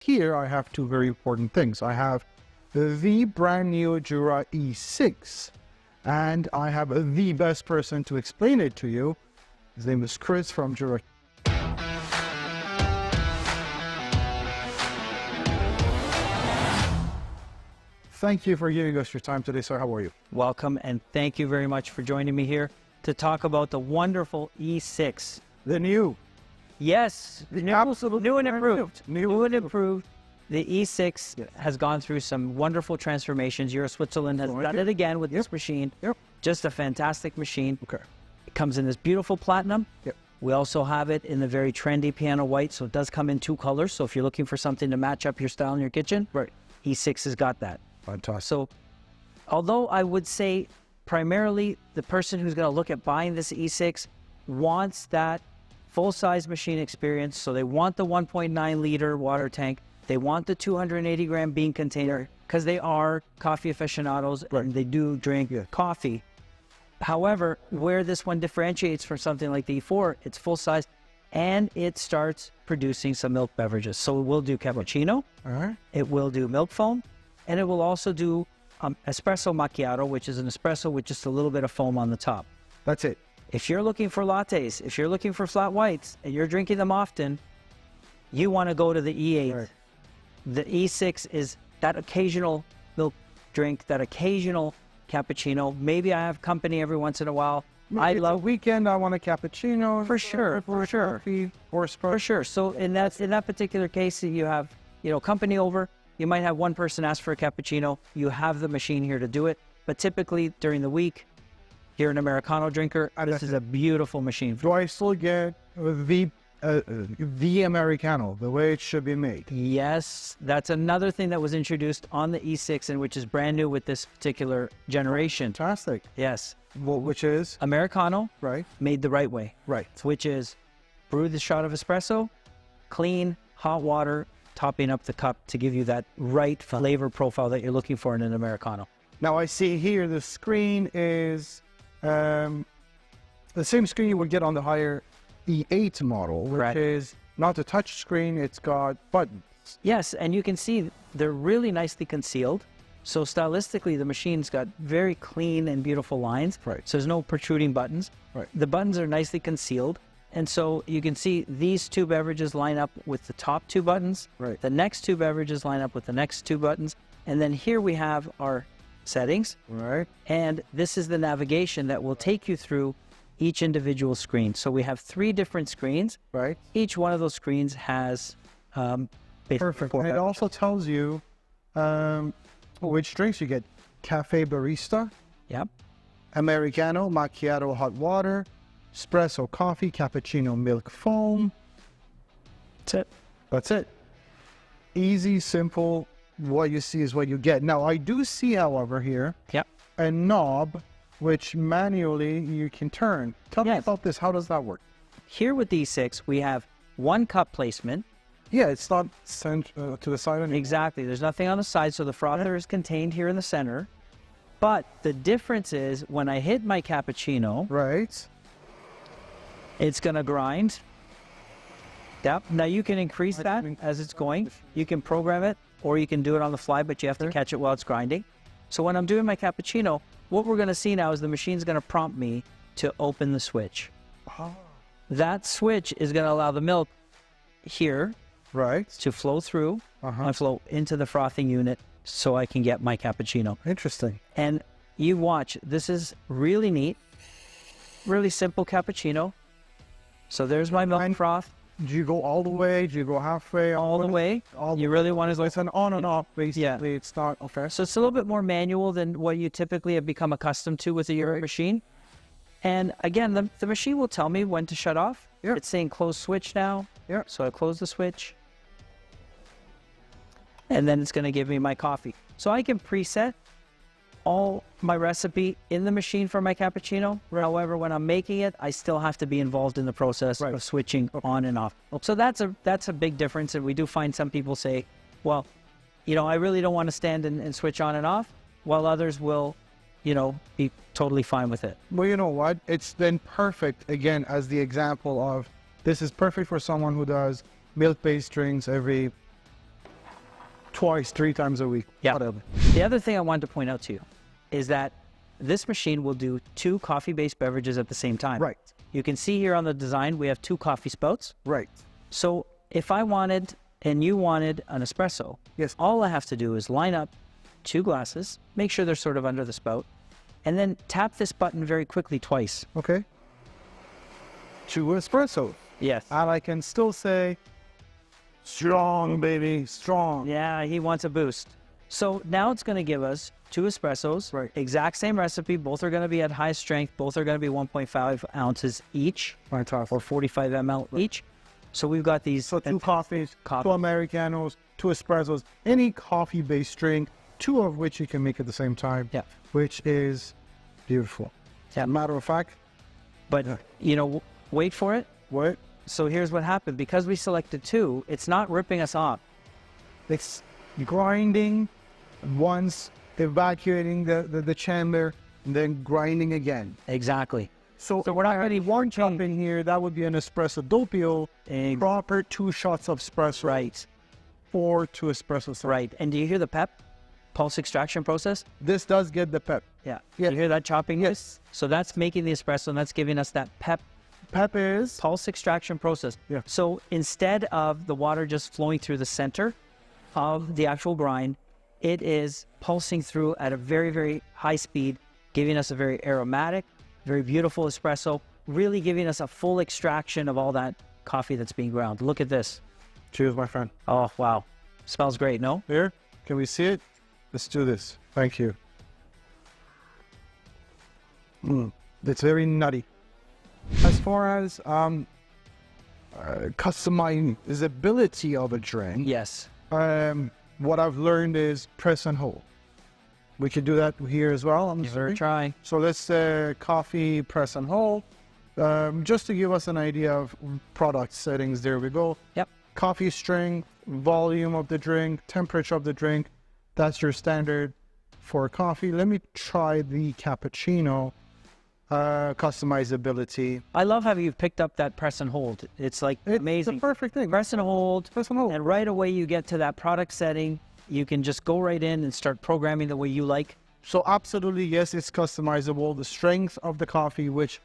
Here I have two very important things. I have the brand new Jura E6, and I have the best person to explain it to you. His name is Chris from Jura. Thank you for giving us your time today, sir. How are you? Welcome, and thank you very much for joining me here to talk about the wonderful E6. The new. Yes, new and improved. New and improved. The E6 has gone through some wonderful transformations. Jura Switzerland has done it again with this machine. Just a fantastic machine. Okay. It comes in this beautiful platinum. We also have it in the very trendy piano white, so it does come in two colors. So if you're looking for something to match up your style in your kitchen, E6 has got that. Fantastic. So although I would say primarily the person who's going to look at buying this E6 wants that full-size machine experience, so they want the 1.9 liter water tank, they want the 280 gram bean container, because they are coffee aficionados and they do drink coffee. However, where this one differentiates from something like the E4, it's full-size and it starts producing some milk beverages. So it will do cappuccino, it will do milk foam, and it will also do espresso macchiato, which is an espresso with just a little bit of foam on the top. That's it. If you're looking for lattes, if you're looking for flat whites, and you're drinking them often, you want to go to the E8. The E6 is that occasional milk drink, that occasional cappuccino. Maybe I have company every once in a while. I love a weekend. I want a cappuccino. For sure. Coffee or espresso. For sure. So in that particular case, you have company over. You might have one person ask for a cappuccino. You have the machine here to do it. But typically during the week, you're an Americano drinker. This is a beautiful machine. Do I still get the Americano, the way it should be made? Yes, that's another thing that was introduced on the E6 and which is brand new with this particular generation. Fantastic. Yes. Well, which is? Americano, made the right way. Which is brew the shot of espresso, clean, hot water, topping up the cup to give you that right flavor profile that you're looking for in an Americano. Now I see here the screen is the same screen you would get on the higher E8 model, which is not a touch screen, it's got buttons. Yes, and you can see they're really nicely concealed. So stylistically, the machine's got very clean and beautiful lines. So there's no protruding buttons. The buttons are nicely concealed. And so you can see these two beverages line up with the top two buttons. The next two beverages line up with the next two buttons. And then here we have our settings. And this is the navigation that will take you through each individual screen. So we have three different screens. Each one of those screens has perfect. And it also tells you which drinks you get. Cafe Barista. Americano, Macchiato hot water, espresso coffee, cappuccino milk foam. That's it. Easy, simple. What you see is what you get. Now I do see, however, here a knob which manually you can turn. Tell me about this. How does that work? Here with E6, we have one cup placement. It's not sent to the side anymore. Exactly. There's nothing on the side, so the frother is contained here in the center. But the difference is when I hit my cappuccino, it's going to grind. Now you can increase that as it's going. You can program it, or you can do it on the fly, but you have to catch it while it's grinding. So when I'm doing my cappuccino, what we're going to see now is the machine's going to prompt me to open the switch. That switch is going to allow the milk here to flow through and flow into the frothing unit so I can get my cappuccino. Interesting. And you watch, this is really neat, really simple cappuccino. So there's my milk froth. Do you go all the way? Do you go halfway? All the way. You really want to... It's an on and off, basically. It's not... So it's a little bit more manual than what you typically have become accustomed to with a Jura machine. And again, the machine will tell me when to shut off. It's saying close switch now. So I close the switch. And then it's going to give me my coffee. So I can preset all my recipe in the machine for my cappuccino. However, when I'm making it, I still have to be involved in the process of switching on and off. So that's a big difference. And we do find some people say, well, I really don't want to stand and switch on and off, while others will, be totally fine with it. Well, you know what? It's then perfect, again, as the example of this is perfect for someone who does milk-based drinks every twice, 3 times a week. Yeah. Whatever. The other thing I wanted to point out to you is that this machine will do 2 coffee-based beverages at the same time. Right. You can see here on the design, we have 2 coffee spouts. Right. So if I wanted and you wanted an espresso, yes, all I have to do is line up 2 glasses, make sure they're sort of under the spout, and then tap this button very quickly twice. Okay. 2 espresso. Yes. And I can still say, strong, baby, strong. Yeah, he wants a boost. So now it's going to give us 2 espressos, right? Exact same recipe. Both are going to be at high strength. Both are going to be 1.5 ounces each, Fantastic. or 45 ml each. So we've got these. So 2 coffees, 2 Americanos, 2 espressos, any coffee-based drink, 2 of which you can make at the same time. Yeah. Which is beautiful. Yeah. Matter of fact. But, you know, wait for it. What? So here's what happened. Because we selected 2, it's not ripping us off. It's grinding once, evacuating the chamber, and then grinding again. Exactly. So we're not really one cup in here, that would be an espresso doppio, proper 2 shots of espresso. Right. For 2 espressos. Right. And do you hear the P.E.P? Pulse extraction process? This does get the P.E.P. Yeah. You hear that chopping? Yes. So that's making the espresso, and that's giving us that P.E.P. P.E.P is? Pulse extraction process. Yeah. So instead of the water just flowing through the center of the actual grind, it is pulsing through at a very, very high speed, giving us a very aromatic, very beautiful espresso, really giving us a full extraction of all that coffee that's being ground. Look at this. Cheers, my friend. Oh, wow. Smells great, no? Here, can we see it? Let's do this. Thank you. It's very nutty. As far as customizability of a drink, yes. What I've learned is press and hold. We can do that here as well. Give it a try. So let's coffee press and hold. Just to give us an idea of product settings, there we go. Yep. Coffee strength, volume of the drink, temperature of the drink. That's your standard for coffee. Let me try the cappuccino customizability. I love how you've picked up that press and hold. It's like amazing. It's the perfect thing. Press and hold. Press and hold. And right away you get to that product setting. You can just go right in and start programming the way you like. So absolutely, yes, it's customizable. The strength of the coffee, which,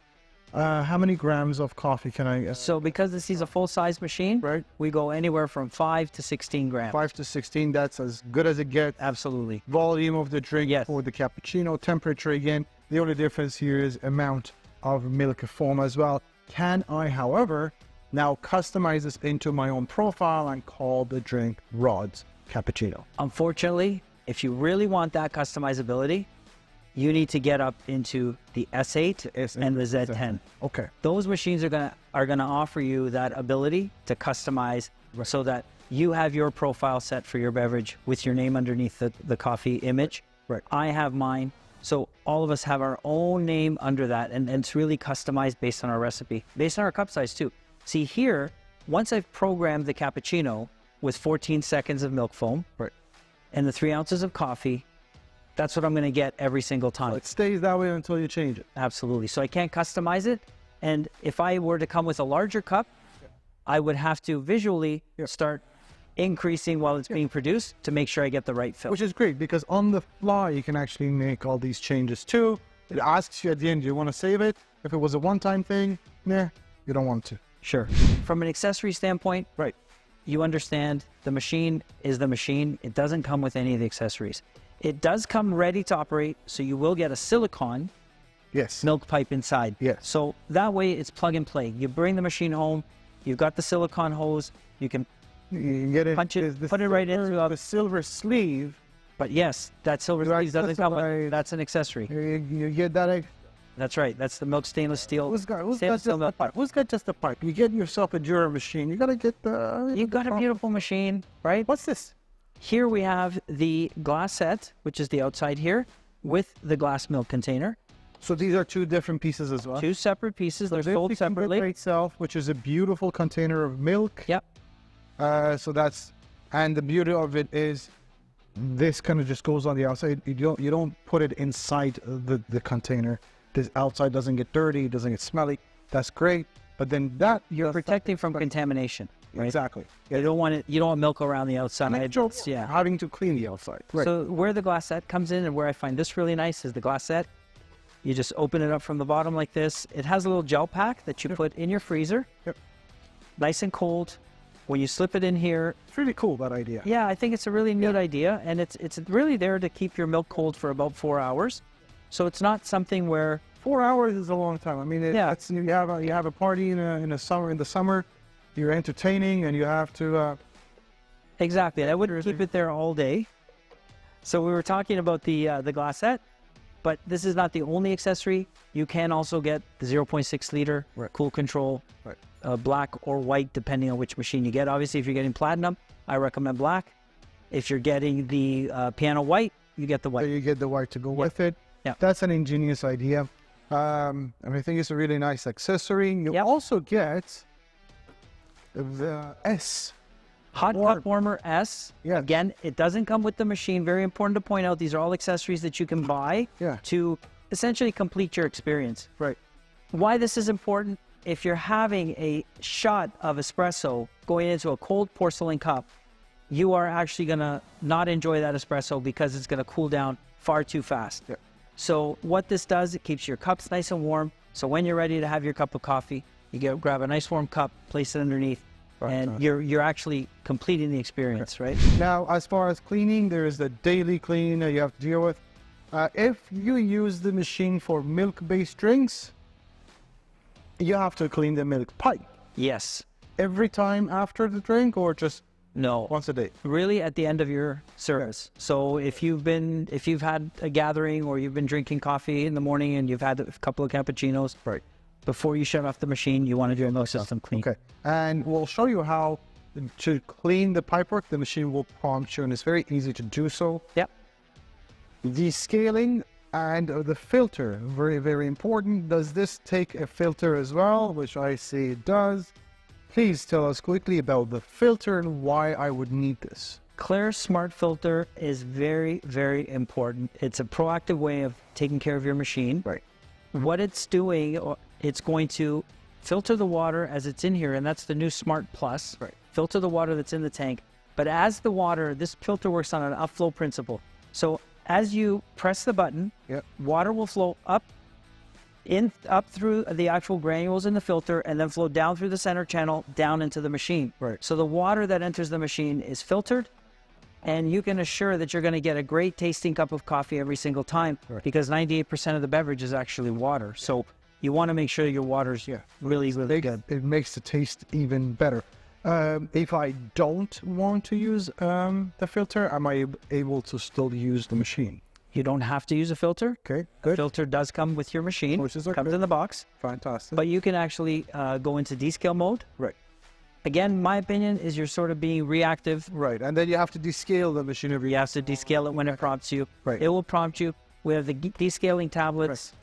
how many grams of coffee can I... So because this is a full-size machine, right, we go anywhere from 5 to 16 grams. 5 to 16, that's as good as it gets. Absolutely. Volume of the drink, yes, for the cappuccino. Temperature, again, the only difference here is amount of milk foam as well. Can I, however, now customize this into my own profile and call the drink Rod's Cappuccino? Unfortunately, if you really want that customizability, you need to get up into the S8 and the Z10. Okay. Those machines are gonna offer you that ability to customize, right, so that you have your profile set for your beverage with your name underneath the coffee image. Right. I have mine. So all of us have our own name under that, and it's really customized based on our recipe, based on our cup size too. See here, once I've programmed the cappuccino with 14 seconds of milk foam, right, and the 3 ounces of coffee, that's what I'm going to get every single time. So it stays that way until you change it. Absolutely. So I can't customize it. And if I were to come with a larger cup, I would have to visually start increasing while it's being produced to make sure I get the right fill. Which is great, because on the fly, you can actually make all these changes too. It asks you at the end, do you want to save it? If it was a one-time thing, nah, you don't want to. Sure. From an accessory standpoint, right, you understand the machine is the machine. It doesn't come with any of the accessories. It does come ready to operate, so you will get a silicone milk pipe inside. Yes. So that way it's plug and play. You bring the machine home, you've got the silicone hose, you can get it, punch it, put it right into the silver sleeve. But yes, that silver sleeve doesn't come with, that's an accessory. You get that. That's right. That's the milk stainless steel. Who's got just a pipe? Who's got just a pipe? You get yourself a Jura machine. You got to get the... You've got a beautiful machine, right? What's this? Here we have the glass set, which is the outside here, with the glass milk container. So these are 2 different pieces as well? 2 separate pieces. They're sold separately. Itself, which is a beautiful container of milk. Yep. So that's... And the beauty of it is this kind of just goes on the outside. You don't put it inside the container. This outside doesn't get dirty, it doesn't get smelly. That's great. But then that... You're protecting from contamination. right? Exactly. You don't want it. You don't want milk around the outside. Yeah, having to clean the outside. Right. So where the glassette comes in, and where I find this really nice, is the glassette. You just open it up from the bottom like this. It has a little gel pack that you put in your freezer. Yep. Nice and cold. When you slip it in here, it's really cool, that idea. Yeah, I think it's a really neat idea, and it's really there to keep your milk cold for about 4 hours. So it's not something where 4 hours is a long time. I mean, you have a party in the summer, you're entertaining, and you have to. Exactly, I wouldn't keep it there all day. So we were talking about the glassette, but this is not the only accessory. You can also get the 0.6 liter cool control. Right. Black or white, depending on which machine you get. Obviously, if you're getting platinum, I recommend black. If you're getting the piano white, you get the white. So you get the white to go with it. Yeah. That's an ingenious idea. I think it's a really nice accessory. You also get the S. Hot cup warmer S. Yeah. Again, it doesn't come with the machine. Very important to point out, these are all accessories that you can buy to essentially complete your experience. Right. Why this is important? If you're having a shot of espresso going into a cold porcelain cup, you are actually going to not enjoy that espresso because it's going to cool down far too fast. Yeah. So what this does, it keeps your cups nice and warm. So when you're ready to have your cup of coffee, you grab a nice warm cup, place it underneath, and you're actually completing the experience, right? Now, as far as cleaning, there is the daily cleaning that you have to deal with. If you use the machine for milk-based drinks, you have to clean the milk pipe. Yes. Every time after the drink, or just once a day? Really at the end of your service. So if you've had a gathering or you've been drinking coffee in the morning and you've had a couple of cappuccinos, before you shut off the machine, you want to do your milk system clean. Okay. And we'll show you how to clean the pipework. The machine will prompt you, and it's very easy to do so. Yep. The scaling and the filter, very, very important. Does this take a filter as well? Which I see it does. Please tell us quickly about the filter and why I would need this. Claire Smart Filter is very, very important. It's a proactive way of taking care of your machine. Right. What it's doing, it's going to filter the water as it's in here, and that's the new Smart Plus. Right. Filter the water that's in the tank. But as the water, this filter works on an upflow principle. So as you press the button, water will flow up through the actual granules in the filter and then flow down through the center channel down into the machine. Right. So the water that enters the machine is filtered, and you can assure that you're going to get a great tasting cup of coffee every single time because 98% of the beverage is actually water. So you want to make sure your water's really, really good. It makes the taste even better. If I don't want to use the filter, am I able to still use the machine? You don't have to use a filter. Okay, good. The filter does come with your machine. Which is comes in the box. Fantastic. But you can actually go into descale mode. Right. Again, my opinion is you're sort of being reactive. Right, and then you have to descale the machine every. You have to descale it when it prompts you. Right. It will prompt you. We have the descaling tablets,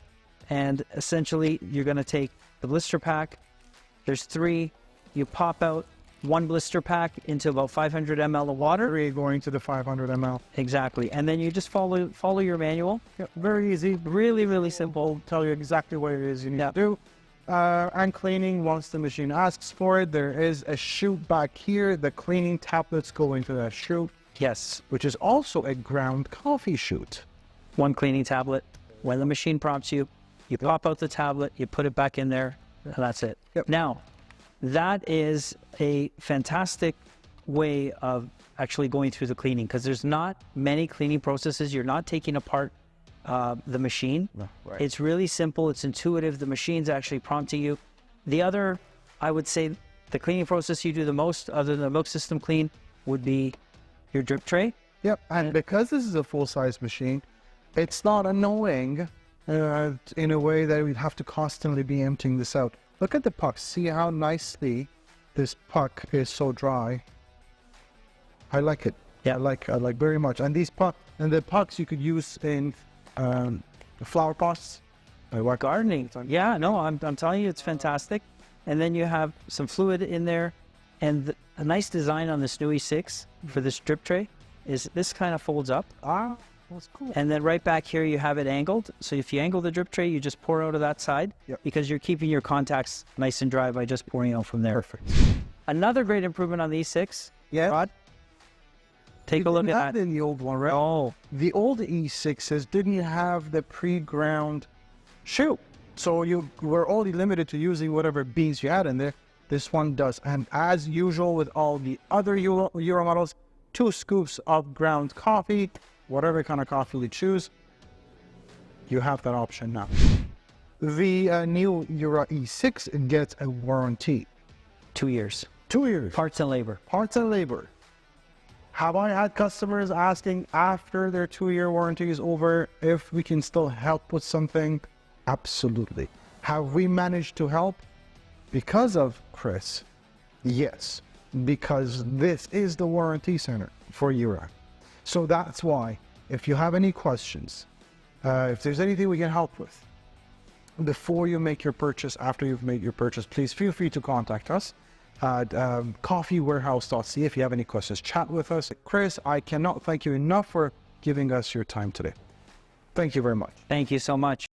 and essentially you're going to take the blister pack. There's 3. You pop out 1 blister pack into about 500 ml of water. 3 going to the 500 ml. Exactly, and then you just follow your manual. Yep. Very easy. Really, really simple. Tell you exactly what it is you need to do. And cleaning, once the machine asks for it, there is a chute back here. The cleaning tablets go into that chute. Yes. Which is also a ground coffee chute. 1 cleaning tablet. When the machine prompts you, you pop out the tablet, you put it back in there, and that's it. Yep. Now, that is a fantastic way of actually going through the cleaning because there's not many cleaning processes. You're not taking apart the machine. No, right. It's really simple. It's intuitive. The machine's actually prompting you. The other, I would say, the cleaning process you do the most, other than the milk system clean, would be your drip tray. Yep, and because this is a full-size machine, it's not annoying in a way that we'd have to constantly be emptying this out. Look at the puck. See how nicely this puck is so dry. I like it. Yeah, I like very much. And these the pucks you could use in flower pots. Gardening. Yeah, no, I'm telling you, it's fantastic. And then you have some fluid in there, and a nice design on this new E6 for this drip tray is this kind of folds up. Ah, that's cool. And then right back here you have it angled. So if you angle the drip tray, you just pour out of that side because you're keeping your contacts nice and dry by just pouring out from there. Perfect. Another great improvement on the E6. Yeah. Rod, take a look at that. In the old one, right? Oh, The old E6s didn't have the pre-ground shoe. So you were only limited to using whatever beans you had in there. This one does. And as usual with all the other Euro models, 2 scoops of ground coffee, whatever kind of coffee you choose, you have that option now. The new Jura E6 gets a warranty. 2 years. 2 years. Parts and labor. Parts and labor. Have I had customers asking after their 2-year warranty is over if we can still help with something? Absolutely. Have we managed to help? Because of Chris? Yes. Because this is the warranty center for Jura. So that's why, if you have any questions, if there's anything we can help with, before you make your purchase, after you've made your purchase, please feel free to contact us at coffeewarehouse.ca. If you have any questions, chat with us. Chris, I cannot thank you enough for giving us your time today. Thank you very much. Thank you so much.